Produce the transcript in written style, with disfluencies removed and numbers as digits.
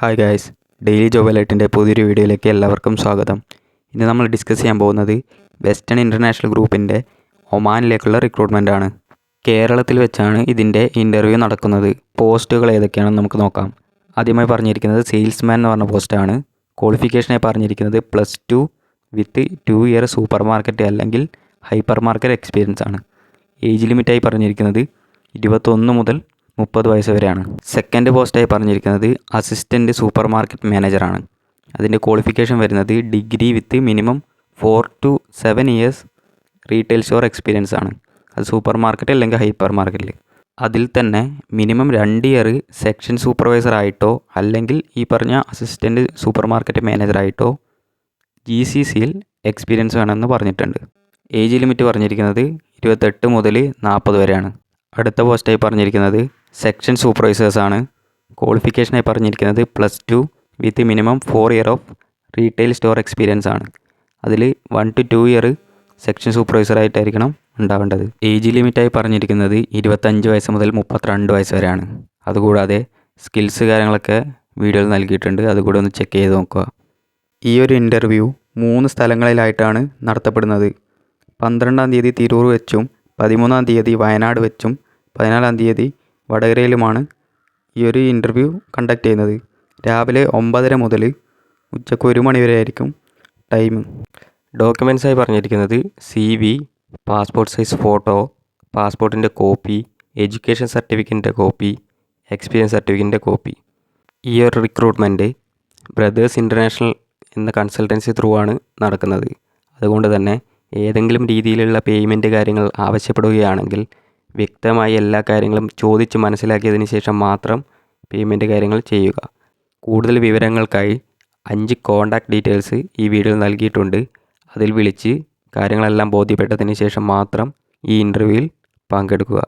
Hi guys, daily job അലേർട്ടിൻ്റെ പുതിയൊരു വീഡിയോയിലേക്ക് എല്ലാവർക്കും സ്വാഗതം. ഇന്ന് നമ്മൾ ഡിസ്കസ് ചെയ്യാൻ പോകുന്നത് വെസ്റ്റേൺ ഇൻ്റർനാഷണൽ ഗ്രൂപ്പിൻ്റെ ഒമാനിലേക്കുള്ള റിക്രൂട്ട്മെൻ്റ് ആണ്. കേരളത്തിൽ വെച്ചാണ് ഇതിൻ്റെ ഇൻ്റർവ്യൂ നടക്കുന്നത്. പോസ്റ്റുകൾ ഏതൊക്കെയാണെന്ന് നമുക്ക് നോക്കാം. ആദ്യമായി പറഞ്ഞിരിക്കുന്നത് സെയിൽസ്മാൻ എന്ന് പറഞ്ഞ പോസ്റ്റാണ്. ക്വാളിഫിക്കേഷനായി പറഞ്ഞിരിക്കുന്നത് +2 വിത്ത് 2 ഇയർ സൂപ്പർ മാർക്കറ്റ് അല്ലെങ്കിൽ ഹൈപ്പർ മാർക്കറ്റ് എക്സ്പീരിയൻസ് ആണ്. ഏജ് ലിമിറ്റായി പറഞ്ഞിരിക്കുന്നത് 21 മുതൽ 30 വയസ്സ് വരെയാണ്. സെക്കൻഡ് പോസ്റ്റായി പറഞ്ഞിരിക്കുന്നത് അസിസ്റ്റൻറ്റ് സൂപ്പർ മാർക്കറ്റ് മാനേജറാണ്. അതിൻ്റെ ക്വാളിഫിക്കേഷൻ വരുന്നത് degree with minimum 4 to 7 years retail store experience ആണ്. അത് സൂപ്പർ മാർക്കറ്റ് അല്ലെങ്കിൽ ഹൈപ്പർ മാർക്കറ്റിൽ. അതിൽ തന്നെ മിനിമം 2 ഇയർ സെക്ഷൻ സൂപ്പർവൈസർ ആയിട്ടോ അല്ലെങ്കിൽ ഈ പറഞ്ഞ അസിസ്റ്റൻറ്റ് സൂപ്പർ മാർക്കറ്റ് മാനേജറായിട്ടോ GCCയിൽ എക്സ്പീരിയൻസ് വേണമെന്ന് പറഞ്ഞിട്ടുണ്ട്. ഏജ് ലിമിറ്റ് പറഞ്ഞിരിക്കുന്നത് 28 മുതൽ 40 വരെയാണ്. അടുത്ത പോസ്റ്റായി പറഞ്ഞിരിക്കുന്നത് സെക്ഷൻ സൂപ്പർവൈസേഴ്സാണ്. ക്വാളിഫിക്കേഷനായി പറഞ്ഞിരിക്കുന്നത് +2 with minimum 4 year of retail store experience ആണ്. അതിൽ 1 to 2 ഇയർ സെക്ഷൻ സൂപ്പർവൈസറായിട്ടായിരിക്കണം ഉണ്ടാവേണ്ടത്. ഏജ് ലിമിറ്റായി പറഞ്ഞിരിക്കുന്നത് 25 വയസ്സ് മുതൽ 32 വയസ്സ് വരെയാണ്. അതുകൂടാതെ സ്കിൽസ് കാര്യങ്ങളൊക്കെ വീഡിയോയിൽ നൽകിയിട്ടുണ്ട്, അതുകൂടെ ഒന്ന് ചെക്ക് ചെയ്ത് നോക്കുക. ഈ ഒരു ഇൻ്റർവ്യൂ 3 സ്ഥലങ്ങളിലായിട്ടാണ് നടത്തപ്പെടുന്നത്. 12-ാം തീയതി തിരൂർ വെച്ചും 13-ാം തീയതി വയനാട് വെച്ചും 14-ാം തീയതി വടകരയിലുമാണ് ഈ ഒരു ഇൻ്റർവ്യൂ കണ്ടക്ട് ചെയ്യുന്നത്. രാവിലെ 9:30 മുതൽ ഉച്ചയ്ക്ക് 1 മണി വരെ ആയിരിക്കും ടൈം. ഡോക്യുമെൻറ്റ്സായി പറഞ്ഞിരിക്കുന്നത് CV, പാസ്പോർട്ട് സൈസ് ഫോട്ടോ, പാസ്പോർട്ടിൻ്റെ കോപ്പി, എഡ്യൂക്കേഷൻ സർട്ടിഫിക്കറ്റിൻ്റെ കോപ്പി, എക്സ്പീരിയൻസ് സർട്ടിഫിക്കറ്റിൻ്റെ കോപ്പി. ഈ ഒരു റിക്രൂട്ട്മെൻറ്റ് ബ്രദേഴ്സ് ഇൻ്റർനാഷണൽ എന്ന കൺസൾട്ടൻസി ത്രൂ ആണ് നടക്കുന്നത്. അതുകൊണ്ട് തന്നെ ഏതെങ്കിലും രീതിയിലുള്ള പേയ്മെൻറ്റ് കാര്യങ്ങൾ ആവശ്യപ്പെടുകയാണെങ്കിൽ വ്യക്തമായി എല്ലാ കാര്യങ്ങളും ചോദിച്ച് മനസ്സിലാക്കിയതിന് ശേഷം മാത്രം പേയ്മെൻറ്റ് കാര്യങ്ങൾ ചെയ്യുക. കൂടുതൽ വിവരങ്ങൾക്കായി 5 കോൺടാക്റ്റ് ഡീറ്റെയിൽസ് ഈ വീഡിയോയിൽ നൽകിയിട്ടുണ്ട്. അതിൽ വിളിച്ച് കാര്യങ്ങളെല്ലാം ബോധ്യപ്പെട്ടതിന് ശേഷം മാത്രം ഈ ഇൻ്റർവ്യൂവിൽ പങ്കെടുക്കുക.